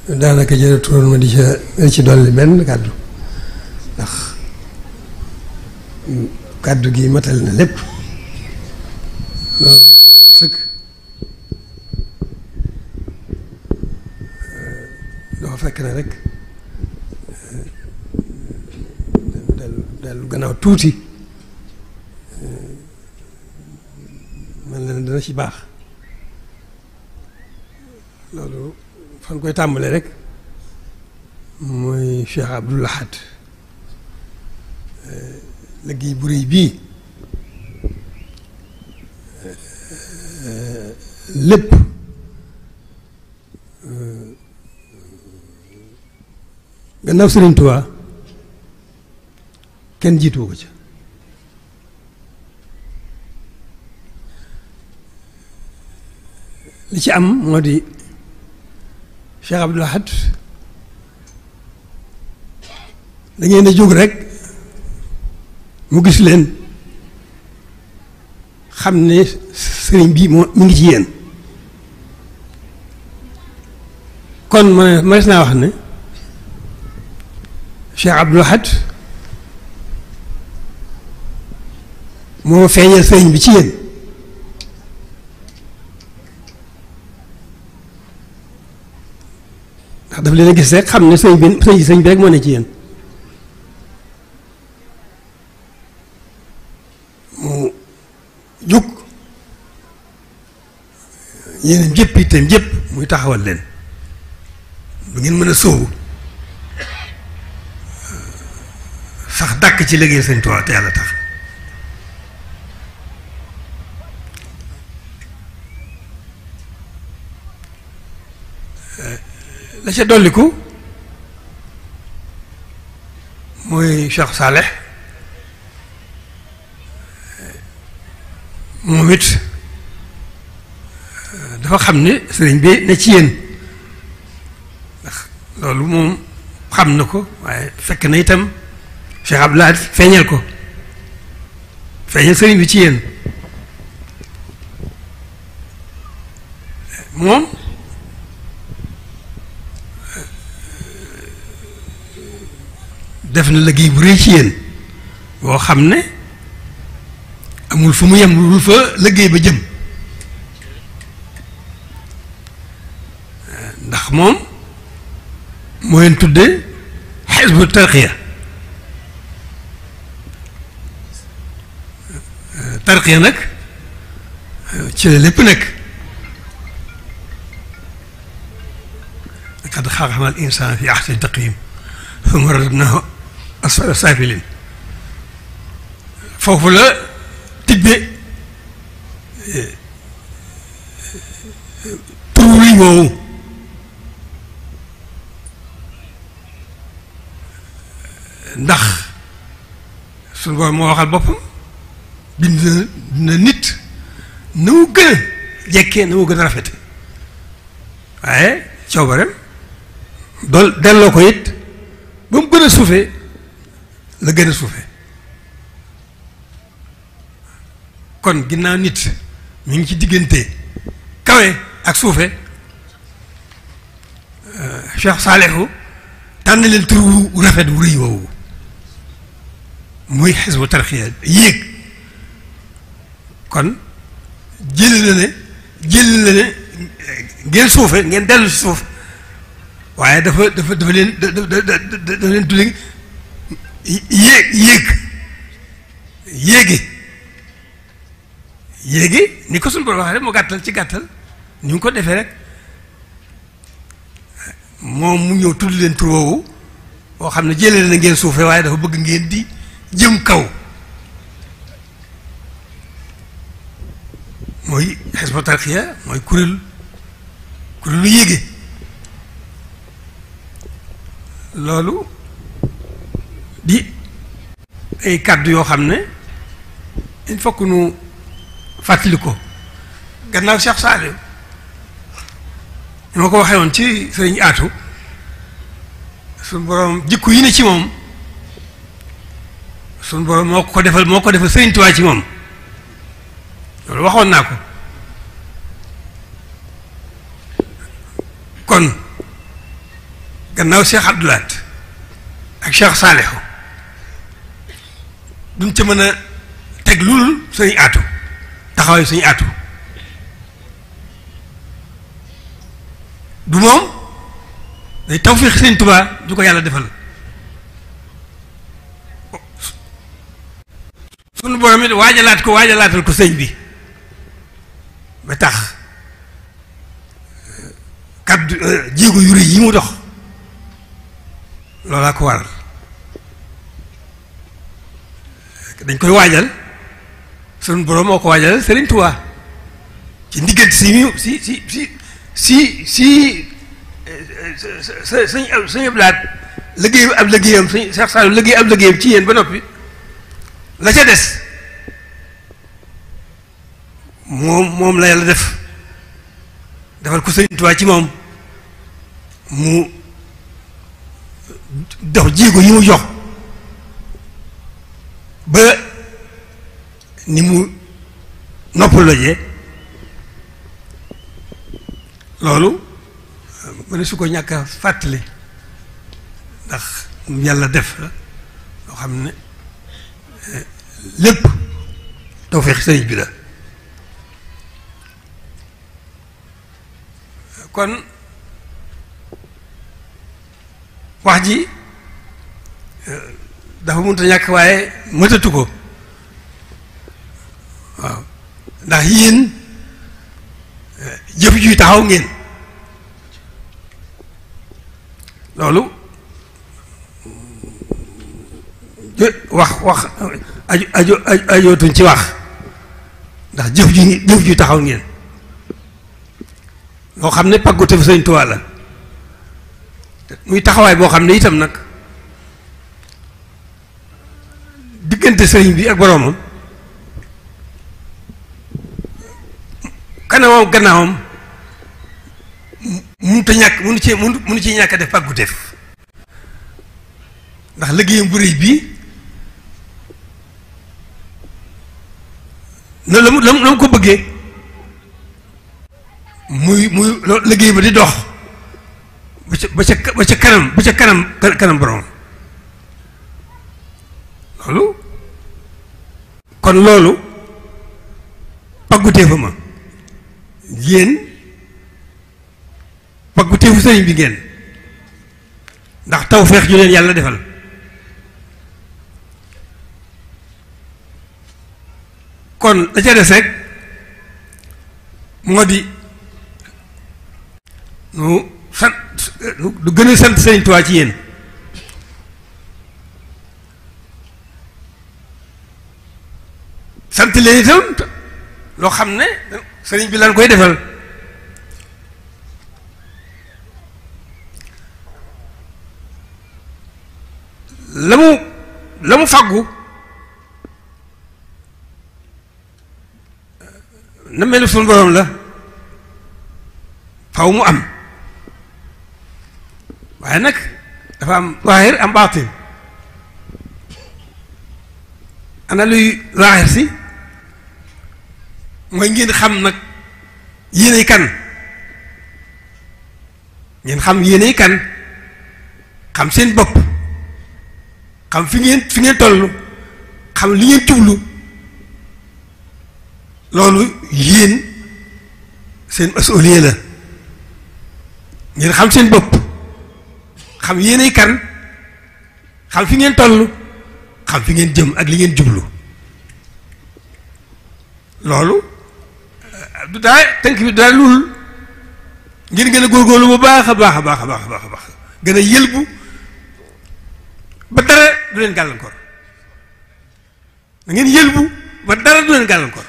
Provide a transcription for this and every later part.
daanaka jërëtuloon ma di ci dolli benn kàddu ndax kàddu gi matal na lépp loolu sëkk. dafa fekk na rek dellu gannaaw tuuti mel na ne dana ci baax. loolu fan koy tàmbale rek mooy Cheikh Abdoul Ahad liggéey bu rëy bii lépp gannaaw Sëriñ Tuubaa kenn jiituwu ko ca. li ci am moo di Cheikh Abdoul Ahad da ngeen a jóg rek mu gis leen xam ne sëriñ bi moo mu ngi ci yéen. kon mënees naa wax ne Cheikh Abdoul Ahad moo feeñal sëriñ bi ci yéen. ndax daf leen a gis rek xam ne sëñ bi rek moo ne ci yéen mu jóg yéen jëpp itam jëpp muy taxawal leen bu ngeen mën a sóobu sax dàkk ci liggéey Sëñ Tuubaa te yàlla tax. la ca dolliku mooy Cheikh Saleh moom it dafa xam ne sëriñ bi ne ci yéen ndax loolu moom xam na ko waaye fekk na itam Cheikh Abdoul Ahad feeñal ko feeñal sëriñ bi ci yéen moom def na liggéey bu rëy ci yéen boo xam ne amul fu mu yem lu fa liggéey ba jëm ndax moom moo leen tudde Hizbu Tarqiya tarqiya nag ci la lépp nekk laqad xalaqnal insaana fi ahsani taqwiim summa radadnaahu asfala saafiliin foofu la tibbe tur wi woowu ndax suñu Boroom moo waxal boppam bind na nit na mu gën a jekkee na mu gën a rafete waaye coobareem delloo ko it ba mu gën a suufee la gën a suufee kon ginnaaw nit mi ngi ci diggante kawe ak suufe Cheikh Saalihu tànn leen tur wu rafet wu rëy woowu muy Hizbu Tarqiya yéeg kon jël na ne ngeen suufe ngeen dellu si suuf waaye dafa leen tudde yéegi ni ko suñu Boroom waxee rek mu gàttal ci gàttal ni mu ko defee rek moom mu ñëw tudd leen tur woowu boo xam ne jëlee na ngeen suufe waaye dafa bëgg ngeen di jëm kaw mooy Hizbu Tarqiya mooy kuréelu yéege loolu di ay kàddu yoo xam ne il faut que nu fàttali ko gannaaw Cheikh Saliou ñu ma ko waxee woon ci sëriñ Aatu suñu Boroom jikko yi ne ci moom suñu Boroom moo ko defal sëriñ Tuubaa ci moom loolu waxoon naa ko kon gannaaw Cheikh Abdou Lahad ak Cheikh Salihu duñ ca mën a teg lul sëñ Aatu taxawaayu sëñ Aatu du moom day tawfiix sëñ Tuubaa du ko yàlla defal sunu borom it waajalaatal ko sëñ bi ba tax kaddu jéego yu rëy yi mu dox loolaa ko waral dañ koy waajal sunu borom moo ko waajal Sëriñ Tuubaa ci ndiggante si sëñ Abdou Lahad liggéeyam sëñ Cheikh Saliou liggéey ab liggéeyam ci yéen ba noppi la ca des moom la yàlla defal ko Sëriñ Tuubaa ci moom mu dox jéego yi mu jox ba ni mu noppal la jee loolu ma ne su ko ñàkk a fàttali ndax yàlla def la loo xam ne lépp tawfeex sëriñ bi la kon wax ji dafa mënut a ñàkk waaye mëtatu ko waaw ndax yéen jëf juy taxaw ngeen loolu wax ajootuñ ci wax ndax jëf ju taxaw ngeen loo xam ne pàggute fa Sëriñ Tuubaa la muy taxawaay boo xam ne itam nag diggante sëriñ bi ak boroomam kanamam gannaawam munu ci ñàkk a def pàgguteef ndax liggéeyam bu rëy bii na la mu ko bëggee muy liggéey ba di dox ba ca kanam borom loolu kon loolu pàgguteefa ma yéen pàgguteefu sëriñ bi ngeen ndax tawfeex ju leen yàlla defal kon da ca des rek moo di nu gën a sant Sëriñ Tuubaa ci yéen sant leen itam loo xam ne sëriñ bi lan koy defal la mu fàggu na melu suñu borom la faw mu am waaye nag dafa am zaahir am baatin ana luy zaahir si mooy ngeen xam nag yéenay kan ngeen xam yéenay kan xam seen bopp xam fi ngeen toll xam li ngeen jublu loolu yéen seen masuuliya la ngeen xam seen bopp xam yéenay kan xam fi ngeen toll xam fi ngeen jëm ak li ngeen jublu loolu du daa tënk bi daa lul ngeen gën a góorgóorlu bu baax a baax a baax a baax a baax a baax gën a yëlbu ba dara du leen gàllankoor da ngeen yëlbu ba dara du leen gàllankoor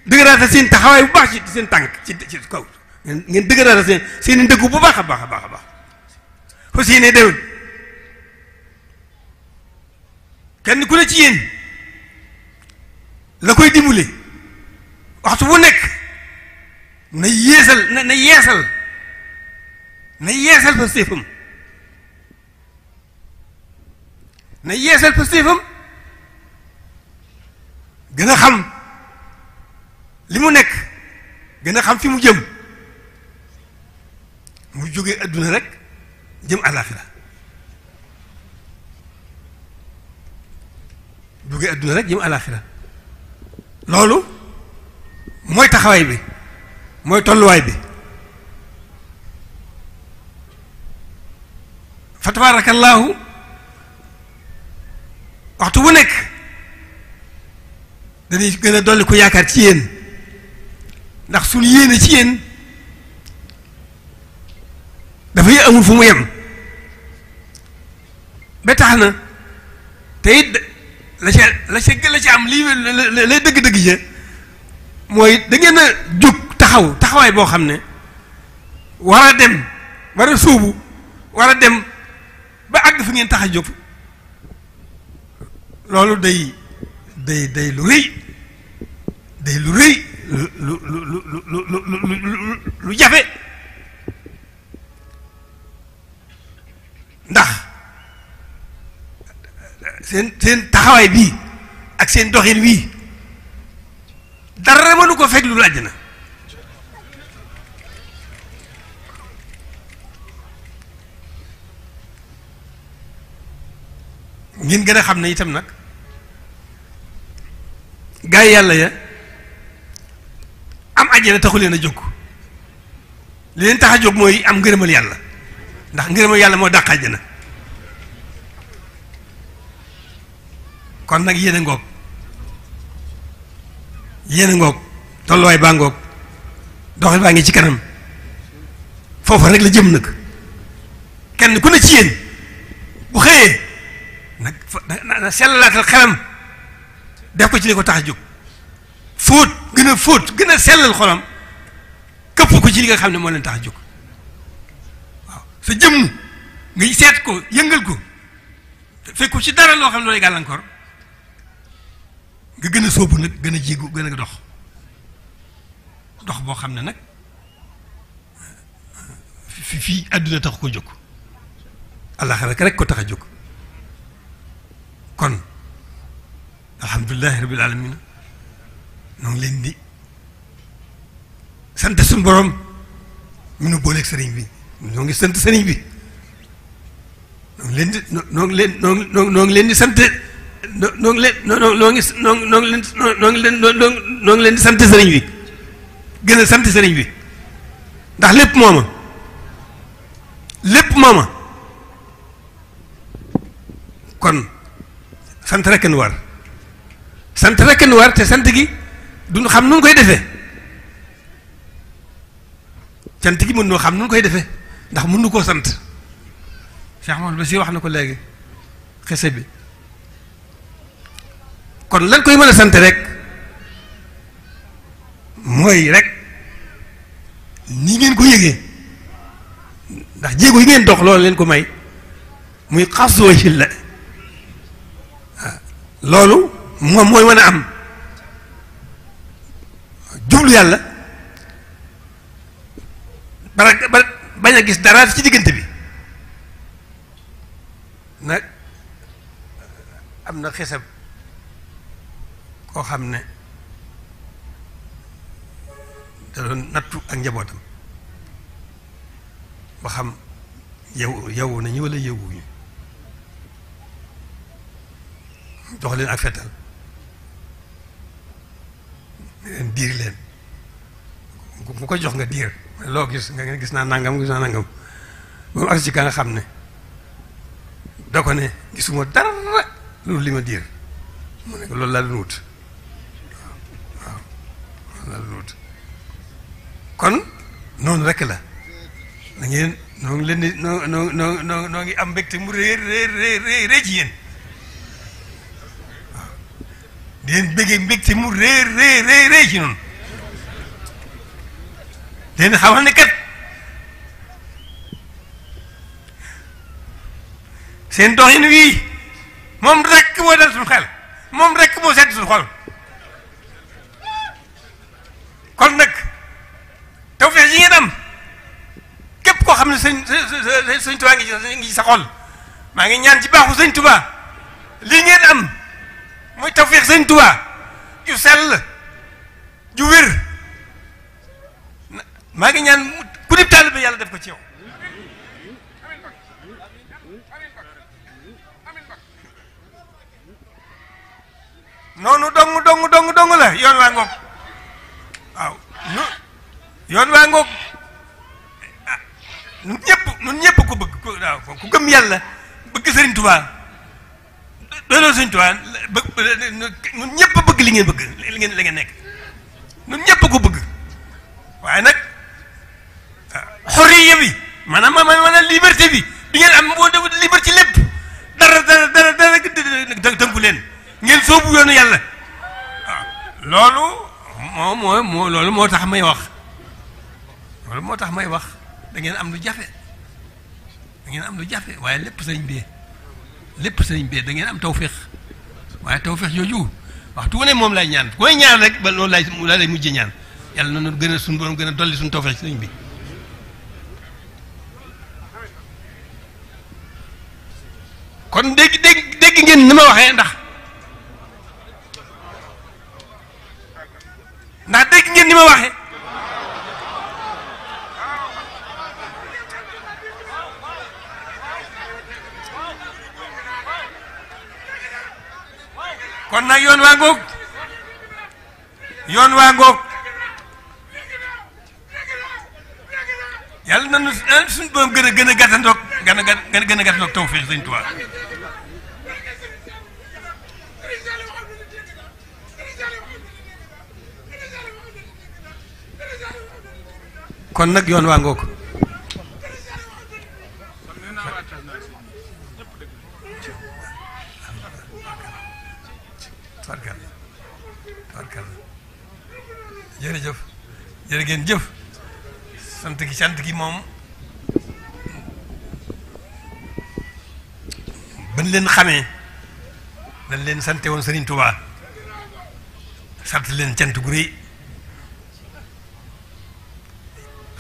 dëgëraatal seen taxawaay bu baax ci seen tànk ci kaw ngeen dëgëraatal seen i ndëggu bu baax a baax a baax a baax fas yéene déwén kenn ku ne ci yéen la koy dimbali waxtu bu nekk na yeesal na yeesal fa séefam na yeesal fa séefam gën a xam li mu nekk gën a xam fi mu jëm mu jógee adduna rek jëm àllaaxira jógee adduna rek jëm àllaaxira loolu mooy taxawaay bi mooy tolluwaay bi fa tabaarakallaahu waxtu bu nekk dañuy gën a dolli ko yaakaar ci yéen ndax suñu yéene ci yéen dafay amul fu mu yem ba tax na te it la ci am lii lay dëgg-dëgg ja mooy da ngeen a jóg taxawaay boo xam ne war a dem war a sóobu war a dem ba àgg fi ngeen tax a jóg loolu day lu rëy day lu rëy lu jafe ndax seen taxawaay bii ak seen doxin wii dara mënu ko fekk lu àjjana ngeen gën a xam ne itam nag gaa yi yàlla ya am àjjana taxu leen a jóg li leen tax a jóg mooy am ngërëmal yàlla ndax ngërëmal yàlla moo dàq àjjana kon nag yéen a ngoog tolluwaay baa ngoog doxal baa ngi ci kanam foofa rek la jëm nag kenn ku ne ci yéen bu xëyee nag na sellalaatal xelam def ko ci li ko tax a jóg fóot gën a sellal xolam këpp ko ci li nga xam ne moo leen tax a jóg waaw sa jëmm nga seet ko yëngal ko fekk ko ci dara loo xam ne looy gàllankoor nga gën a sóobu nag gën a jéegu gën a dox boo xam ne nag fii àdduna tax ko jóg àllaaxira rek ko tax a jóg kon alhamdulilahi rabbil alamin noo ngi leen di sant suñu borom mi nu booleeg sëriñ bi noo ngi sant sëriñ bi noo ngi leen di sant noo ngi leen di sant sëriñ bi gën a sant sëriñ bi ndax lépp mooma kon sant rekk nu war te sant gi duñu xam nu koy defee sant gi mën noo xam nu koy defee ndax mën nu koo sant Cheikh Mamadou Bassir wax na ko léegi xese bi kon lan koy mën a sant rek mooy rek ni ngeen ko yëgee ndax jéego yi ngeen dox loolu leen ko may muy xas ci la loolu moom mooy mën a am jublu yàlla ba bañ a gis dara ci diggante bi nag am na xisab koo xam ne da doon nattu ak njabootam ba xam yow nañu wala yewuñu jox leen ak fetal leen diir leen bu ko jox nga diir loo gis nga gis naa nangam moom ak ci ka nga xam ne da ko ne gisuma dara loolu li ma diir mu ne ko loolu laa doon wut waaw loolu laa doon wut kon noonu rekk la da ngeen noo ngi leen di noo ngi am mbégte mu rëy ci yéen waaw di leen bëggee mbégte mu rëy ci noonu leen xamal ne kat seen doxin wii moom rekk moo dal suñu xel moom rekk moo sedd suñu xol kon nag tawfeex yi ngeen am képp koo xam ne sëñ Tuubaa ngi ci sa xol maa ngi ñaan ci baaxu sëñ Tuubaa lii ngeen am muy tawfeex sëñ Tuubaa ju sell ju wér maa ngi ñaan ku dib taalibe yàlla def ko ci yow noonu dong la yoon waa ngoog waaw yoon waa ngoog nun ñëpp ko bëgg waaw ku gëm yàlla bëgg Sëriñ Tuubaa dooloo Sëriñ Tuubaa nun ñëpp bëgg li ngeen bëgg li ngeen nekk nun ñëpp ko bëgg waaye nag xorriya bi maanaam liberté bi ngeen am boo def liberté ci lépp dara tënku leen ngeen soobu yoonu yàlla waaw loolu moo tax may wax da ngeen am lu jafe waaye lépp sëriñ bi da ngeen am tawféex waaye tawféex jooju waxtu wu ne moom lay ñaan koy ñaan rek ba loolu lay mujjee ñaan yàlla noonu gën a suñu borom gën a dolli suñu tawféex sëriñ bi kon dégg ngeen ni ma waxee ndax dégg ngeen ni ma waxee kon nag yoon waa ngoog yàlla na suñu borom gën a gàttandoog gën a gàttandoog tawfeex Sëriñ Tuubaa kon nag yoon waa ngoog jërëjëf jërë ngeen jëf sant gi moom ban leen xamee dañ leen sante woon Sëriñ Tuubaa sant leen cant gu rëy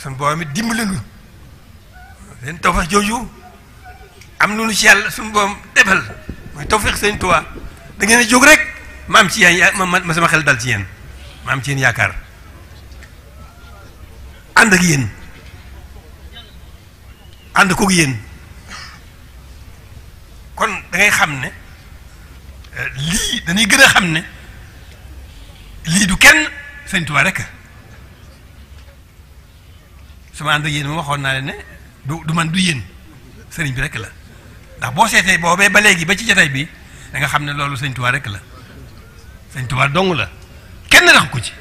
sun borom it dimbali nu leen tawfeex jooju am lu nu ci yàlla suñu borom defal mooy tawfeex Sëriñ Tuubaa da ngeen a jóg rek ma am ci yéen ma sama xel dal ci yéen ma am ci yéen yaakaar ànd ak yéen ànd koog yéen kon da ngay xam ne lii dañuy gën a xam ne lii du kenn Sëriñ Tuubaa rek sama ànd ak yéen ma waxoon naa leen ne du man du yéen sëriñ bi rek la ndax boo seetee boobee ba léegi ba ci jotaay bi da nga xam ne loolu Sëriñ Tuubaa rek la Sëriñ Tuubaa dong la kenn raxu ko ci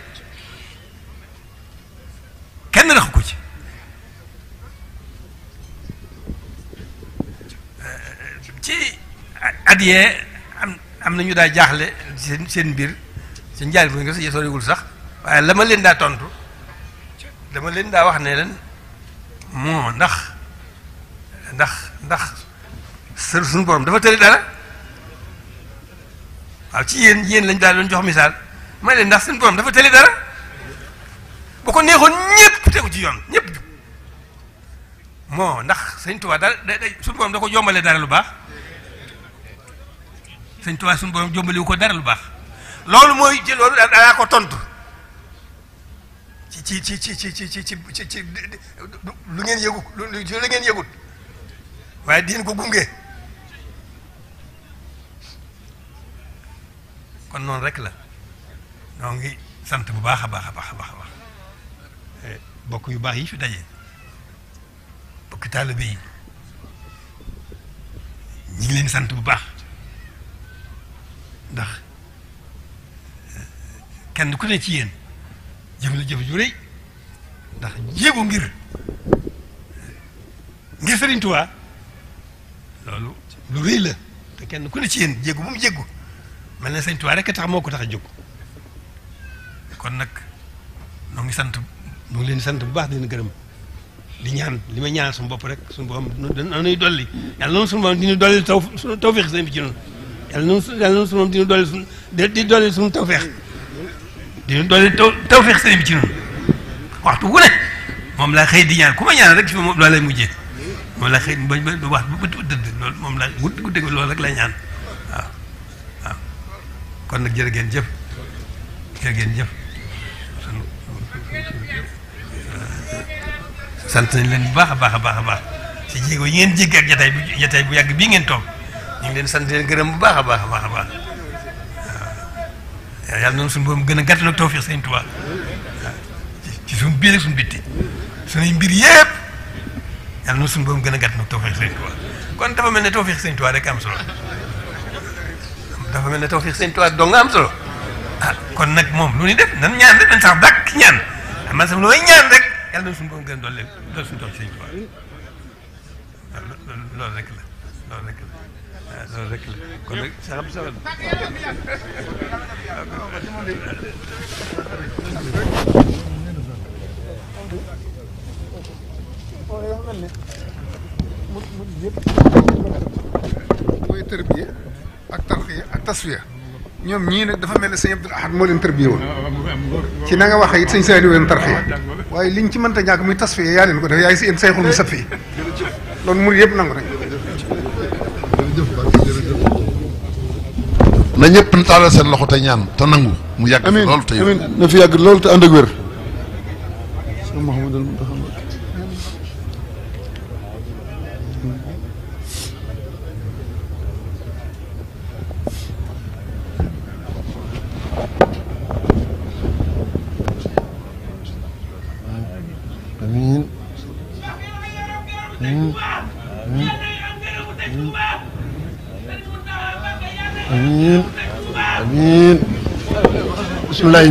ci adiyee am na ñu daa jaaxle seen mbir ci njaay bi nga soriwul sax waaye la ma leen daa tontu dama leen daa wax ne leen moo ndax suñu borom dafa tëri dara waaw ci yéen lañ daal doon jox misaal may leen ndax suñu borom dafa tëri dara bu ko neexoon ñëpp tegu ci yoon ñëpp jub moo ndax Sëriñ Tuubaa dara suñu borom da ko jombalee dara lu baax Sëriñ Tuubaa suñu borom jombaliwu ko dara lu baax loolu mooy ci loolu daa ko tontu ci lu ngeen yëgu lu ngeen yëgut waaye diin ko gunge kon noonu rek la noo ngi sant bu baax a baax bokk yu baax yi fi daje bokk taalibe yi ñi ngi leen sant bu baax ndax kenn ku ne ci yéen jëf la jëf ju rëy ndax jéego ngir Sëriñ Tuubaa loolu lu rëy la te kenn ku ne ci yéen jéego bu mu jéego mel na Sëriñ Tuubaa rek a tax moo ko tax a jóg kon nag noo ngi leen sant bu baax di leen gërëm di ñaan li may ñaan suñu bopp rek suñu boppam dañuy dolli yàlla noonu suñu boppam di ñu dolli tawfeex sëñ bi ci noonu yàlla noonu suñu boppam di ñu dolli di dolli suñu tawfeex di ñu dolli tawfeex sëñ bi ci noonu waxtu wu ne moom laa xëy di ñaan ku ma ñaan rek ci moom laa lay mujjee moom laa xëy ba wax ba dëdd loolu moom laa guddi loolu rek lay ñaan waaw kon nag jërë ngeen jëf sant nañ leen bu baax a baax ci jéego yi ngeen jéggi ak jataay bu yàgg bii ngeen toog ñu ngi leen sant leen gërëm bu baax a baax waaw yàlla noonu suñu borom gën a gàtt nag tawfeex Sëñ Tuubaa ci suñu biir ak suñu bitti suñuy mbir yëpp yàlla noonu suñu borom gën a gàtt nag tawfeex Sëñ Tuubaa kon dafa mel ne tawfeex Sëñ Tuubaa rek am solo dafa mel ne tawfeex Sëñ Tuubaa dong nga am solo kon nag moom lu ñuy def nan ñaan rek nan sax dàkk ñaan man sax looy ñaan rek yàlla noonu suñu borom gën a doole suñu tawfeex Sëñ Tuubaa loolu rek la loolu rek la loolu rek la kon nag Cheikh Abdou Samad mooy tërbiya ak tarxiya ak tasfiya ñoom ñii nag dafa mel ne sëñ Abdul Ahad moo leen tërbiya woon ci na nga waxee it sëñ Saaliw leen tarxiya waaye liñ ci mënta ñàkk muy tasfiya yaa leen ko def yaay si yéen sayxul mu sappi loolu murid yëpp nangu nañ na ñëpp na taalal seen loxo te ñaan te nangu mu yàgg loolu te amiin na fi yàgg loolu te ànd ak wér Cheikh Mouhamadul Mountakha amiin amiin amiin bismillah